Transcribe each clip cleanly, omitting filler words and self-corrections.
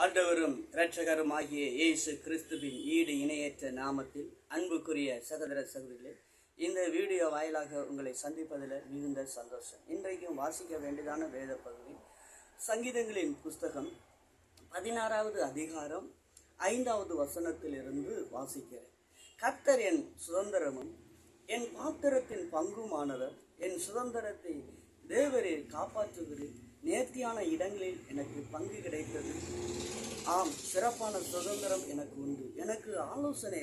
ஆண்டவரும் இரட்சகருமாகிய இயேசு கிறிஸ்துவின் ஈடு இணையற்ற நாமத்தில் அன்புக்குரிய சகோதர சகோதரிகளே, இந்த வீடியோ வாயிலாக உங்களை சந்திப்பதில் மிகுந்த சந்தோஷம். இன்றைக்கும் வாசிக்க வேண்டியதான வேத பகுதி சங்கீதங்களின் புஸ்தகம் 16வது அதிகாரம் 5வது வசனத்திலிருந்து வாசிக்கிறேன். கர்த்தர் என் சுதந்திரமும் என் பாத்திரத்தின் பங்குமானவர். என் சுதந்திரத்தை தேவரீர் காப்பாற்றுகிறேன். நேர்த்தியான இடங்களில் எனக்கு பங்கு கிடைத்தது. ஆம், சிறப்பான சுதந்திரம் எனக்கு உண்டு. எனக்கு ஆலோசனை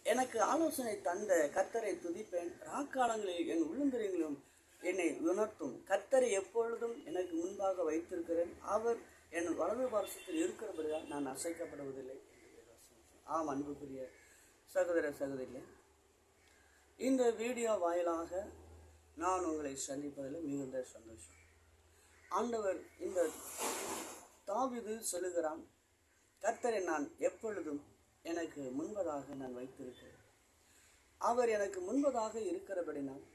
எனக்கு ஆலோசனை தந்த கர்த்தரை துதிப்பேன். ராக்காலங்களில் என் உள்ளந்தரங்களும் என்னை உணர்த்தும். கர்த்தரை எப்பொழுதும் எனக்கு முன்பாக வைத்திருக்கிறேன். அவர் என் வலது பார்சத்தில் இருக்கிறபடியால் நான் அசைக்கப்படுவதில்லை. ஆம், அன்புக்குரிய சகோதர சகோதரிகளே, இந்த வீடியோ வாயிலாக நான் உங்களை சந்திப்பதில் மிகுந்த சந்தோஷம். ஆண்டவர் இந்த தாவீது சொல்லுகிறான், கர்த்தரை நான் எப்பொழுதும் எனக்கு முன்பதாக நான் வைத்திருக்கிறேன். அவர் எனக்கு முன்பதாக இருக்கிறபடினால்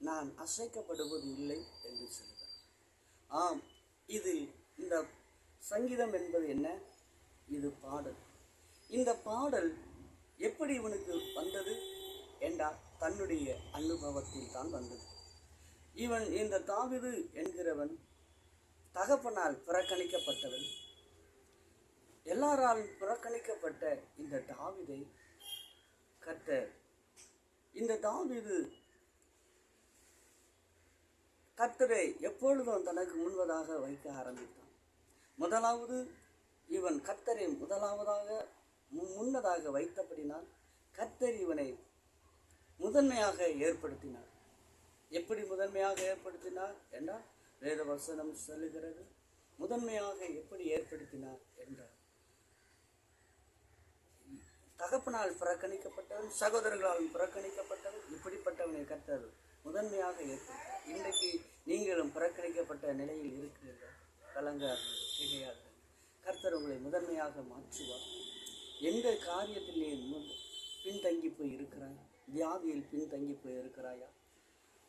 நான் அசைக்கப்படுவது இல்லை என்று சொல்கிறார். ஆம், இது இந்த சங்கீதம் என்பது என்ன? இது பாடல். இந்த பாடல் எப்படி இவனுக்கு வந்தது என்றால் தன்னுடைய அனுபவத்தில் தான் வந்தது. இவன் இந்த தாவீது என்கிறவன் தகப்பனால் புறக்கணிக்கப்பட்டவன். எல்லாராலும் புறக்கணிக்கப்பட்ட இந்த தாவீதை கர்த்தரை எப்பொழுதும் தனக்கு முன்பதாக வைக்க ஆரம்பித்தான். முதலாவது இவன் கர்த்தரை முன்னதாக வைத்தபடினால் கர்த்தர் இவனை முதன்மையாக ஏற்படுத்தினார். எப்படி முதன்மையாக ஏற்படுத்தினார் என்றால் வேத வசனம் சொல்லுகிறது. முதன்மையாக எப்படி ஏற்படுத்தினார் என்றார், தகப்பனால் புறக்கணிக்கப்பட்டவன், சகோதரர்களால் புறக்கணிக்கப்பட்டவன், இப்படிப்பட்டவனை கர்த்தர் முதன்மையாக ஏற்படுத்தினார். இன்றைக்கு நீங்களும் புறக்கணிக்கப்பட்ட நிலையில் இருக்கிறீர்கள். கலங்கார்கள், திகையார்கள். கர்த்தர் உங்களை முதன்மையாக மாற்றுவார். எந்த காரியத்தில் நீ பின்தங்கி போய் இருக்கிறாய்? வியாதியில் பின்தங்கி போய் இருக்கிறாயா?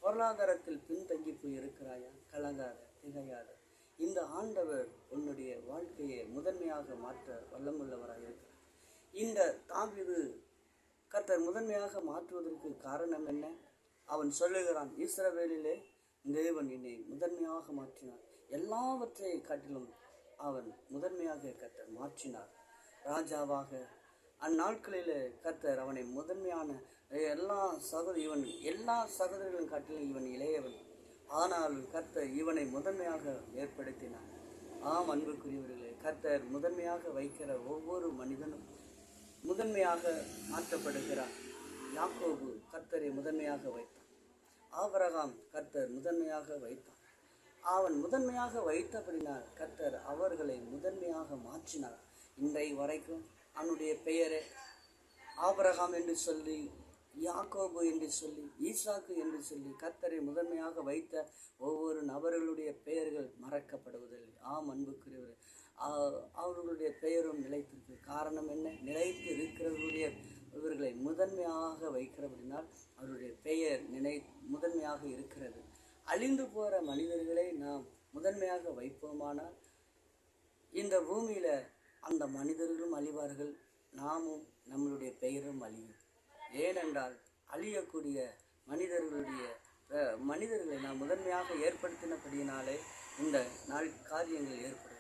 பொருளாதாரத்தில் பின்தங்கி போய் இருக்கிறாயா? கலங்காத, திகையாத. இந்த ஆண்டவர் உன்னுடைய வாழ்க்கையை முதன்மையாக மாற்ற வல்லமுள்ளவராக இருக்கிறார். இந்த தாவீது கர்த்தர் முதன்மையாக மாற்றுவதற்கு காரணம் என்ன? அவன் சொல்லுகிறான், இஸ்ரவேலிலே தேவன் என்னை முதன்மையாக மாற்றினார். எல்லாவற்றை காட்டிலும் அவன் முதன்மையாக கர்த்தர் மாற்றினார். ராஜாவாக அந்நாட்களில் கர்த்தர் அவனை முதன்மையான எல்லா சகோதரர்களும் காட்டிலும் இவன் இளையவன். ஆனால் கர்த்தர் இவனை முதன்மையாக ஏற்படுத்தினார். ஆம், அன்புக்குரியவர்களே, கர்த்தர் முதன்மையாக வைக்கிற ஒவ்வொரு மனிதனும் முதன்மையாக மாற்றப்படுகிறார். யாக்கோபு கர்த்தரை முதன்மையாக வைத்தான். ஆபிரகாம் கர்த்தர் முதன்மையாக வைத்தான். அவன் முதன்மையாக வைத்தபடினால் கர்த்தர் அவர்களை முதன்மையாக மாற்றினார். இன்றை வரைக்கும் அவனுடைய பெயரை ஆபிரகாம் என்று சொல்லி, யாக்கோபு என்று சொல்லி, ஈசாக்கு என்று சொல்லி கர்த்தரை முதன்மையாக வைத்த ஒவ்வொரு நபர்களுடைய பெயர்கள் மறக்கப்படுவதில்லை. ஆம், அன்புக்குரியவர், அவர்களுடைய பெயரும் நிலைத்திருக்கு. காரணம் என்ன? நிலைத்து இருக்கிறவர்களுடைய இவர்களை முதன்மையாக வைக்கிறபடினால் அவருடைய பெயர் முதன்மையாக இருக்கிறது. அழிந்து போகிற மனிதர்களை நாம் முதன்மையாக வைப்போமானால் இந்த பூமியில் அந்த மனிதர்களும் அழிவார்கள், நாமும் நம்மளுடைய பெயரும் அழியும். ஏனென்றால் அழியக்கூடிய மனிதர்களை நாம் முதன்மையாக ஏற்படுத்தினபடியினாலே இந்த காரியங்கள் ஏற்படுகிறது.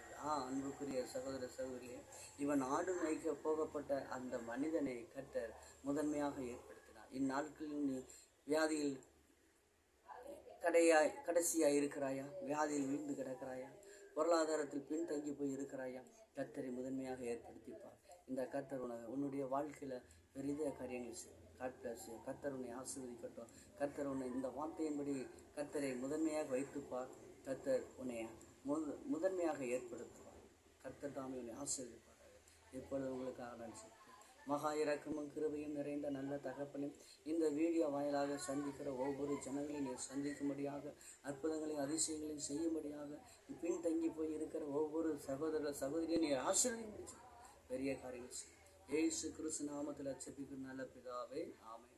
அன்புக்குரிய சகோதர சகோதரியே, இவன் ஆடு மேய்க்க போகப்பட்ட அந்த மனிதனை கர்த்தர் முதன்மையாக ஏற்படுத்தினார். இந்நாட்களில் நீ வியாதியில் கடைசியாக இருக்கிறாயா? வியாதியில் விழுந்து கிடக்கிறாயா? பொருளாதாரத்தில் பின்தங்கி போய் இருக்கிறாயா? கர்த்தரை முதன்மையாக ஏற்படுத்திப்பார். இந்த கர்த்தர் உன்னுடைய வாழ்க்கையில் பெரிய காரியங்கள் செய்யும். கர்த்தர் உன்னை ஆசீர்வதிக்கட்டும். கர்த்தர் உன்னை இந்த வார்த்தையின்படி கர்த்தரை முதன்மையாக வைத்துப்பார். கர்த்தர் உன்னை முதன்மையாக ஏற்படுத்துவார். கர்த்தர் தாமே உன்னை ஆசீர்வதிப்பார். எப்பொழுது உங்களுக்காக நான் சொல்கிறேன். மகா இரக்கமும் கிருபையும் நிறைந்த நல்ல தகப்பனும், இந்த வீடியோ வாயிலாக சந்திக்கிற ஒவ்வொரு ஜனங்களையும் நீர் சந்திக்கும்படியாக, அற்புதங்களையும் அதிசயங்களையும் செய்யும்படியாக, பின்தங்கி போய் இருக்கிற ஒவ்வொரு சகோதரியை நீர் ஆசீர்வதிக்க பெரிய காரியங்கள் செய்யும். இயேசு கிறிஸ்து நாமத்தில் ஜெபிக்கும் நல்ல பிதாவே, ஆமென்.